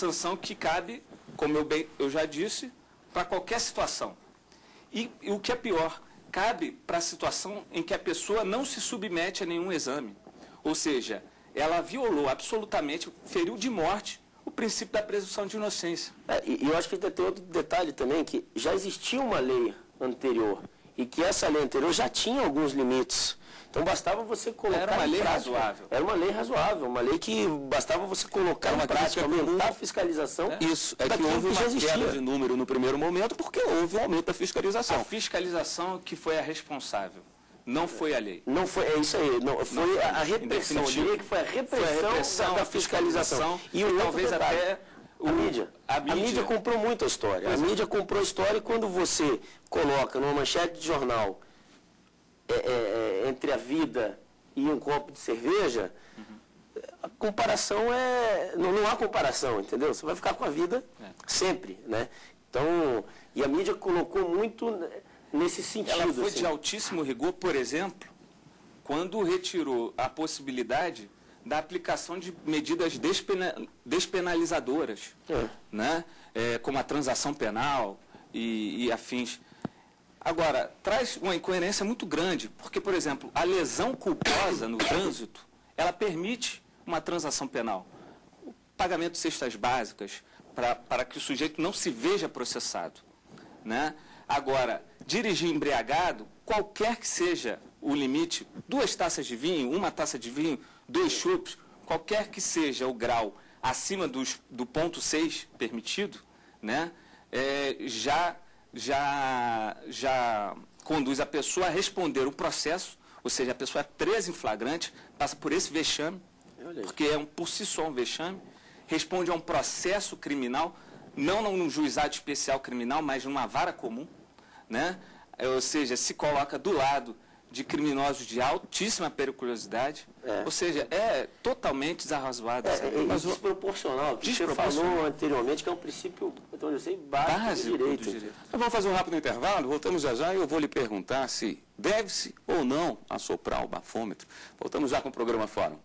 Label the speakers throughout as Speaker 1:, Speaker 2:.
Speaker 1: sanção que cabe, como eu já disse, para qualquer situação. E o que é pior, cabe para a situação em que a pessoa não se submete a nenhum exame. Ou seja, ela violou absolutamente, feriu de morte o princípio da presunção de inocência.
Speaker 2: E eu acho que tem outro detalhe também, que já existia uma lei anterior, e que essa lei anterior já tinha alguns limites. Então bastava você colocar
Speaker 1: Era uma lei razoável.
Speaker 2: Era uma lei razoável, uma lei que bastava você colocar em prática, aumentar a fiscalização.
Speaker 3: Isso, é que houve uma queda de número no primeiro momento, porque houve um aumento da fiscalização.
Speaker 1: A fiscalização que foi a responsável, não foi a lei.
Speaker 2: Não foi, é isso aí, não, foi a repressão, eu diria que foi a repressão da fiscalização.
Speaker 1: E talvez até
Speaker 2: a mídia comprou muito a história. A mídia comprou a história, e quando você coloca numa manchete de jornal entre a vida e um copo de cerveja, a comparação não há comparação, entendeu? Você vai ficar com a vida sempre, né? Então, e a mídia colocou muito nesse sentido.
Speaker 1: Ela foi
Speaker 2: assim,
Speaker 1: de altíssimo rigor, por exemplo, quando retirou a possibilidade da aplicação de medidas despenalizadoras, né? Como a transação penal e afins. Agora, traz uma incoerência muito grande, porque, por exemplo, a lesão culposa no trânsito, ela permite uma transação penal. O pagamento de cestas básicas, para que o sujeito não se veja processado, né? Agora, dirigir embriagado, qualquer que seja o limite, 2 taças de vinho, 1 taça de vinho, 2 chupes, qualquer que seja o grau acima do ponto 6 permitido, né? Já conduz a pessoa a responder o processo, ou seja, a pessoa é presa em flagrante, passa por esse vexame, porque por si só um vexame, responde a um processo criminal, não num juizado especial criminal, mas numa vara comum, né? Ou seja, se coloca do lado de criminosos de altíssima periculosidade, ou seja, é totalmente desarrazoado.
Speaker 2: Mas desproporcional, que você falou anteriormente, que é um princípio, então eu sei, básico do direito.
Speaker 3: Então, vamos fazer um rápido intervalo, voltamos já já e eu vou lhe perguntar se deve-se ou não assoprar o bafômetro. Voltamos já com o programa Fórum.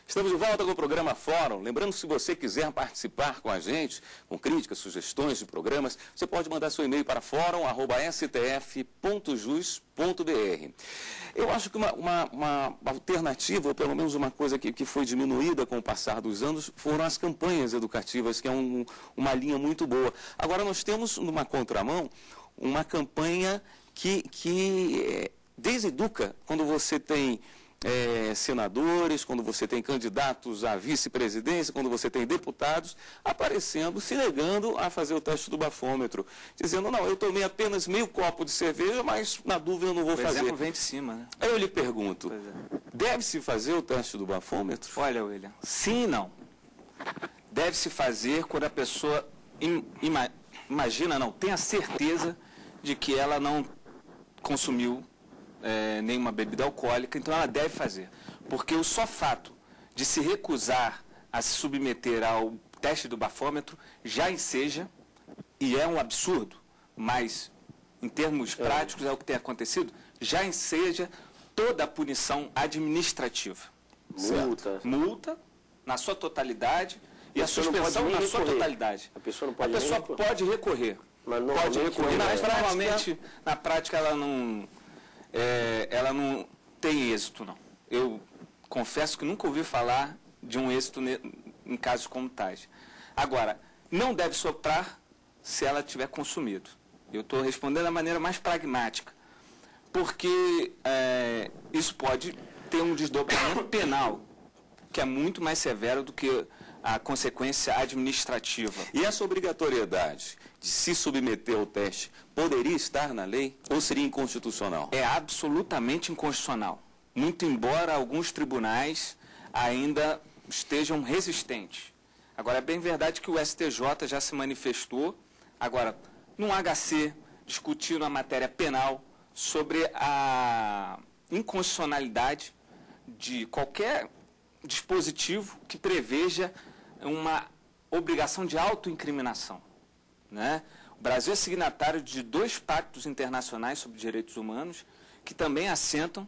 Speaker 3: Estamos de volta com o programa Fórum. Lembrando que se você quiser participar com a gente, com críticas, sugestões de programas, você pode mandar seu e-mail para fórum@stf.jus.br. Eu acho que uma alternativa, ou pelo menos uma coisa que foi diminuída com o passar dos anos, foram as campanhas educativas, que é uma linha muito boa. Agora nós temos, numa contramão, uma campanha que deseduca quando você tem senadores, quando você tem candidatos à vice-presidência, quando você tem deputados aparecendo, se negando a fazer o teste do bafômetro, dizendo, não, eu tomei apenas meio copo de cerveja, mas na dúvida eu não vou fazer.
Speaker 1: O exemplo vem de cima, né?
Speaker 3: Aí eu lhe pergunto, deve-se fazer o teste do bafômetro?
Speaker 1: Olha, William, sim e não. Deve-se fazer quando a pessoa tem a certeza de que ela não consumiu nenhuma bebida alcoólica, então ela deve fazer. Porque o só fato de se recusar a se submeter ao teste do bafômetro já enseja, e é um absurdo, mas em termos práticos é o que tem acontecido, já enseja toda a punição administrativa. Multa na sua totalidade e a suspensão na sua totalidade.
Speaker 2: A pessoa não pode
Speaker 1: pode recorrer.
Speaker 2: Mas
Speaker 1: pode recorrer, mas normalmente na prática ela não tem êxito, não. Eu confesso que nunca ouvi falar de um êxito em casos como tais. Agora, não deve soprar se ela tiver consumido. Eu estou respondendo da maneira mais pragmática, porque isso pode ter um desdobramento penal, que é muito mais severo do que a consequência administrativa.
Speaker 3: E essa obrigatoriedade de se submeter ao teste poderia estar na lei ou seria inconstitucional?
Speaker 1: É absolutamente inconstitucional. Muito embora alguns tribunais ainda estejam resistentes. Agora, é bem verdade que o STJ já se manifestou, agora, num HC, discutindo a matéria penal sobre a inconstitucionalidade de qualquer dispositivo que preveja uma obrigação de autoincriminação, né? O Brasil é signatário de 2 pactos internacionais sobre direitos humanos que também assentam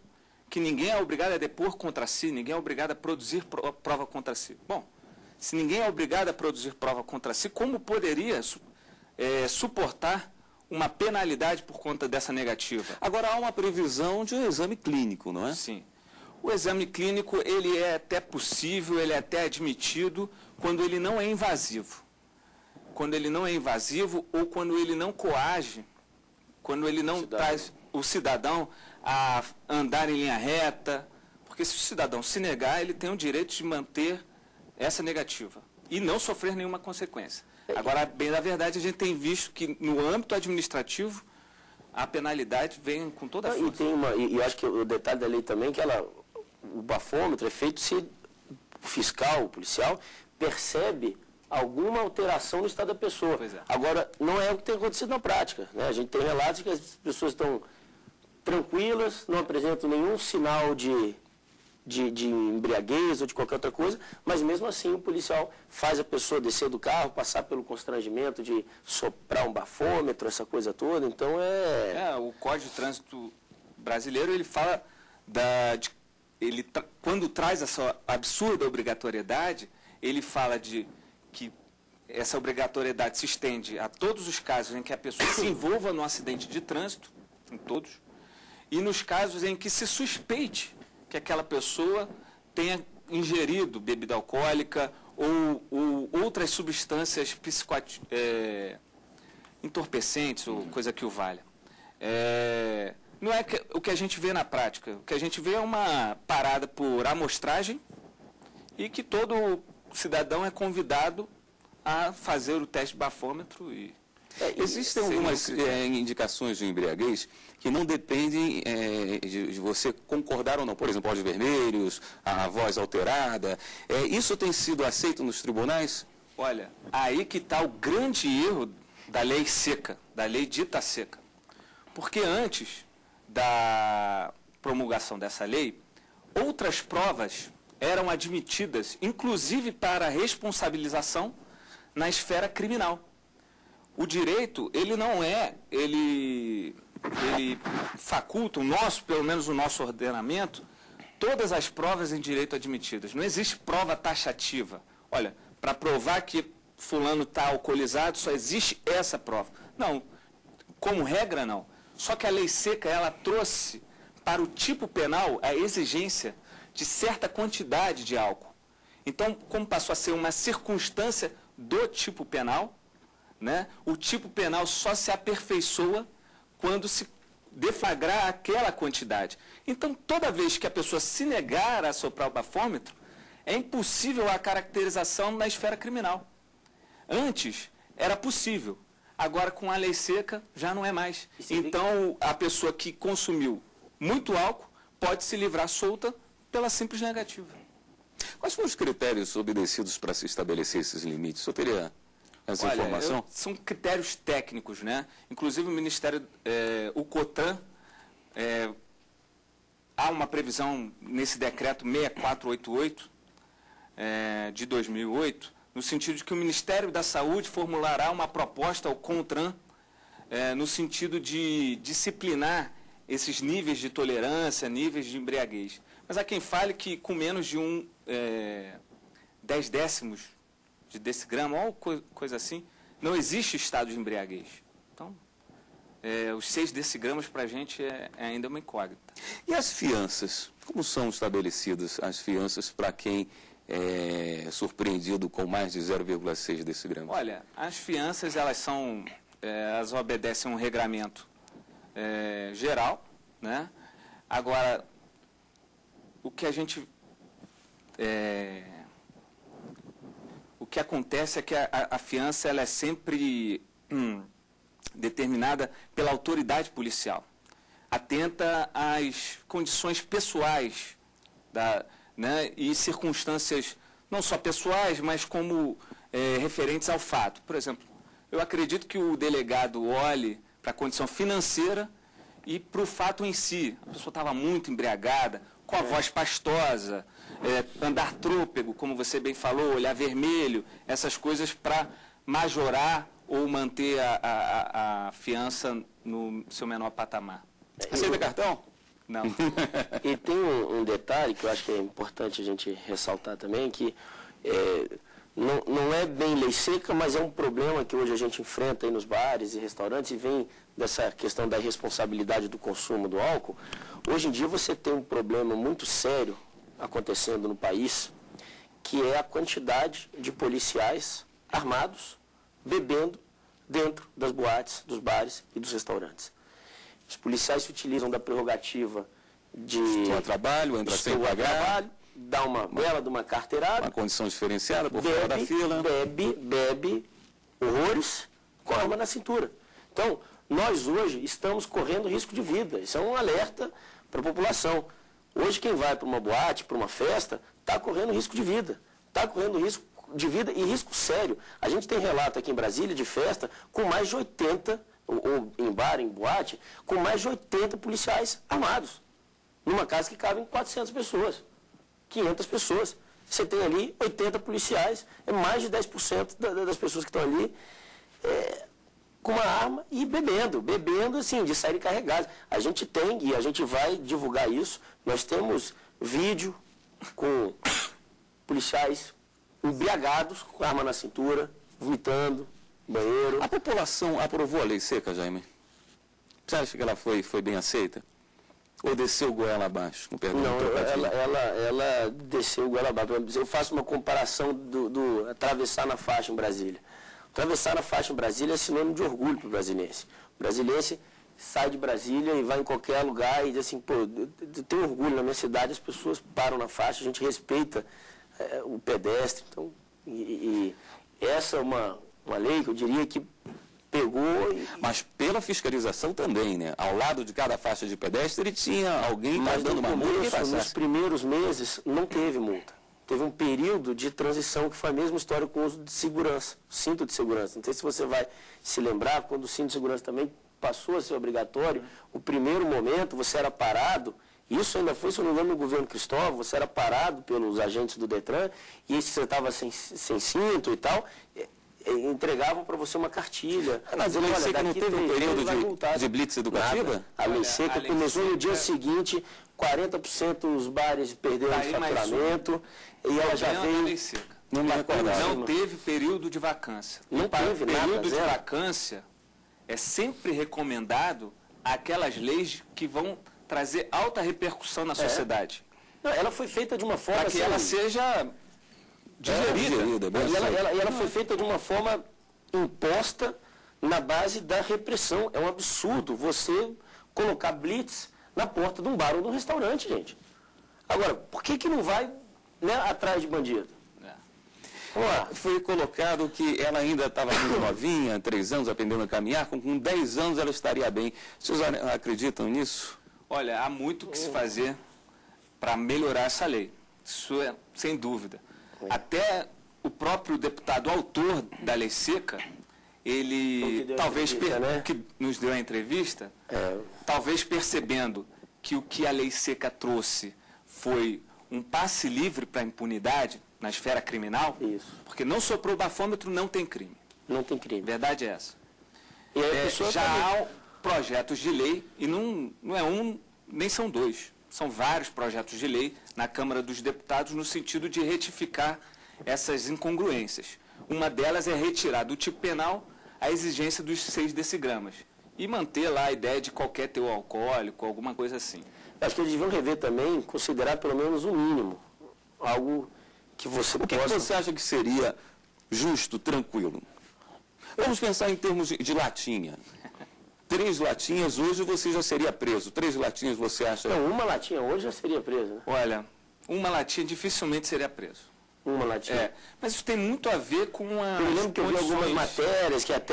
Speaker 1: que ninguém é obrigado a depor contra si, ninguém é obrigado a produzir prova contra si. Bom, se ninguém é obrigado a produzir prova contra si, como poderia suportar uma penalidade por conta dessa negativa?
Speaker 3: Agora, há uma previsão de um exame clínico, não é?
Speaker 1: Sim. O exame clínico, ele é até possível, ele é até admitido quando ele não é invasivo. Quando ele não é invasivo ou quando ele não coage, quando ele não traz o cidadão a andar em linha reta, porque se o cidadão se negar, ele tem o direito de manter essa negativa e não sofrer nenhuma consequência. Agora, bem da verdade, a gente tem visto que no âmbito administrativo a penalidade vem com toda a força.
Speaker 2: E eu acho que o detalhe da lei também é que o bafômetro é feito se o fiscal, o policial, percebe alguma alteração no estado da pessoa.
Speaker 1: Pois é.
Speaker 2: Agora, não é o que tem acontecido na prática, né? A gente tem relatos que as pessoas estão tranquilas, não apresentam nenhum sinal de embriaguez ou de qualquer outra coisa, mas mesmo assim o policial faz a pessoa descer do carro, passar pelo constrangimento de soprar um bafômetro, essa coisa toda, então
Speaker 1: o Código de Trânsito brasileiro, ele fala quando traz essa absurda obrigatoriedade, ele fala de que essa obrigatoriedade se estende a todos os casos em que a pessoa se envolva no acidente de trânsito, em todos, e nos casos em que se suspeite que aquela pessoa tenha ingerido bebida alcoólica ou outras substâncias entorpecentes ou coisa que o valha. Não é o que a gente vê na prática. O que a gente vê é uma parada por amostragem e que todo cidadão é convidado a fazer o teste de bafômetro.
Speaker 3: Existem algumas indicações de embriaguez que não dependem de você concordar ou não. Por exemplo, olhos vermelhos, a voz alterada. Isso tem sido aceito nos tribunais?
Speaker 1: Olha, aí que está o grande erro da lei seca, da lei dita seca. Porque antes da promulgação dessa lei, outras provas eram admitidas, inclusive para responsabilização na esfera criminal. O direito, ele não ele faculta, pelo menos o nosso ordenamento, todas as provas em direito admitidas. Não existe prova taxativa. Olha, para provar que fulano está alcoolizado, só existe essa prova. Não, como regra não. Só que a lei seca, ela trouxe para o tipo penal a exigência de certa quantidade de álcool. Então, como passou a ser uma circunstância do tipo penal, né, o tipo penal só se aperfeiçoa quando se deflagrar aquela quantidade. Então, toda vez que a pessoa se negar a soprar o bafômetro, é impossível a caracterização na esfera criminal. Antes, era possível. Agora, com a lei seca, já não é mais. Então, a pessoa que consumiu muito álcool pode se livrar solta pela simples negativa.
Speaker 3: Quais foram os critérios obedecidos para se estabelecer esses limites? Eu teria essa informação?
Speaker 1: São critérios técnicos, né? Inclusive o Ministério, o COTRAN, há uma previsão nesse decreto 6488 de 2008, no sentido de que o Ministério da Saúde formulará uma proposta ao CONTRAN no sentido de disciplinar esses níveis de tolerância, níveis de embriaguez. Mas há quem fale que com menos de 10 décimos de decigrama, ou coisa assim, não existe estado de embriaguez. Então, os 6 decigramas para a gente é ainda uma incógnita.
Speaker 3: E as fianças? Como são estabelecidas as fianças para quem é surpreendido com mais de 0,6 decigramas?
Speaker 1: Olha, as fianças, elas obedecem a um regramento geral, né? Agora, o que acontece é que a fiança ela é sempre determinada pela autoridade policial, atenta às condições pessoais né, e circunstâncias não só pessoais, mas como referentes ao fato. Por exemplo, eu acredito que o delegado olhe para a condição financeira e para o fato em si. A pessoa estava muito embriagada, com a voz pastosa, andar trôpego, como você bem falou, olhar vermelho, essas coisas para majorar ou manter a fiança no seu menor patamar.
Speaker 3: Aceita cartão?
Speaker 1: Não.
Speaker 2: E tem um detalhe que eu acho que é importante a gente ressaltar também, que não é bem lei seca, mas é um problema que hoje a gente enfrenta aí nos bares e restaurantes, e vem dessa questão da responsabilidade do consumo do álcool. Hoje em dia você tem um problema muito sério acontecendo no país, que é a quantidade de policiais armados bebendo dentro das boates, dos bares e dos restaurantes. Os policiais se utilizam da prerrogativa de...
Speaker 3: Estou a trabalho, entra sem pagar.
Speaker 2: Trabalho, dá uma bela de uma carteirada.
Speaker 3: Uma condição diferenciada por fora da fila.
Speaker 2: Bebe horrores com a arma na cintura. Então, nós hoje estamos correndo risco de vida. Isso é um alerta para a população. Hoje quem vai para uma boate, para uma festa, está correndo risco de vida. Está correndo risco de vida e risco sério. A gente tem relato aqui em Brasília de festa com mais de 80, ou em bar, em boate, com mais de 80 policiais armados. Numa casa que cabem 400 pessoas, 500 pessoas. Você tem ali 80 policiais, é mais de 10% das pessoas que estão ali com uma arma e bebendo assim, de saírem carregados. A gente tem, e a gente vai divulgar isso, nós temos vídeo com policiais embriagados, com arma na cintura, vomitando, banheiro.
Speaker 3: A população aprovou a lei seca, Jaime? Você acha que ela foi bem aceita? Ou desceu goela abaixo? Com perdão
Speaker 2: Não, ela desceu goela abaixo. Eu faço uma comparação do atravessar na faixa em Brasília. Atravessar na faixa em Brasília é sinônimo de orgulho para o brasileiro. O brasileiro sai de Brasília e vai em qualquer lugar e diz assim, pô, eu tenho orgulho na minha cidade, as pessoas param na faixa, a gente respeita o pedestre. Então, essa é uma lei que eu diria que pegou...
Speaker 3: Mas pela fiscalização também, né? Ao lado de cada faixa de pedestre tinha alguém dando uma multa.
Speaker 2: Nos primeiros meses não teve multa. Teve um período de transição que foi a mesma história com o uso de segurança, cinto de segurança. Não sei se você vai se lembrar, quando o cinto de segurança também passou a ser obrigatório, o primeiro momento você era parado, isso ainda foi, se eu não me engano, no governo Cristóvão, você era parado pelos agentes do Detran, e se você estava sem cinto e tal, entregavam para você uma cartilha.
Speaker 3: Mas a lei seca não teve um período de blitz educativa?
Speaker 2: Nada. A lei seca começou no dia seguinte, 40% dos bares perderam o faturamento, e ela já veio...
Speaker 3: Não me recordava.
Speaker 1: Não teve período de vacância.
Speaker 2: Não teve nada,
Speaker 1: período de vacância é sempre recomendado aquelas leis que vão trazer alta repercussão na sociedade.
Speaker 2: Não, ela foi feita de uma forma...
Speaker 1: Para que ela seja digerida.
Speaker 2: E ela foi feita de uma forma imposta na base da repressão. É um absurdo você colocar blitz na porta de um bar ou de um restaurante, gente. Agora, por que não vai, né, atrás de bandido?
Speaker 3: Foi colocado que ela ainda estava muito novinha, 3 anos, aprendendo a caminhar, com 10 anos ela estaria bem. Vocês acreditam nisso?
Speaker 1: Olha, há muito o que se fazer para melhorar essa lei. Isso é sem dúvida. Até o próprio deputado autor da lei seca, ele talvez, que nos deu a entrevista, talvez percebendo que o que a lei seca trouxe foi um passe livre para a impunidade na esfera criminal, porque não soprou o bafômetro, não tem crime.
Speaker 2: Não tem crime.
Speaker 1: Verdade é essa.
Speaker 2: E
Speaker 1: já há projetos de lei, e não é um, nem são 2. São vários projetos de lei na Câmara dos Deputados no sentido de retificar essas incongruências. Uma delas é retirar do tipo penal a exigência dos 6 decigramas e manter lá a ideia de qualquer teor alcoólico, alguma coisa assim.
Speaker 2: Acho que eles deviam rever também, considerar pelo menos o mínimo, algo que você
Speaker 3: possa... O que você acha que seria justo, tranquilo? Vamos pensar em termos de latinha. 3 latinhas, hoje você já seria preso. 3 latinhas você acha...
Speaker 2: Não, uma latinha hoje já seria preso, né?
Speaker 1: Olha, uma latinha dificilmente seria preso.
Speaker 2: Uma latinha.
Speaker 1: Mas isso tem muito a ver com a...
Speaker 2: Eu lembro que eu vi algumas matérias que até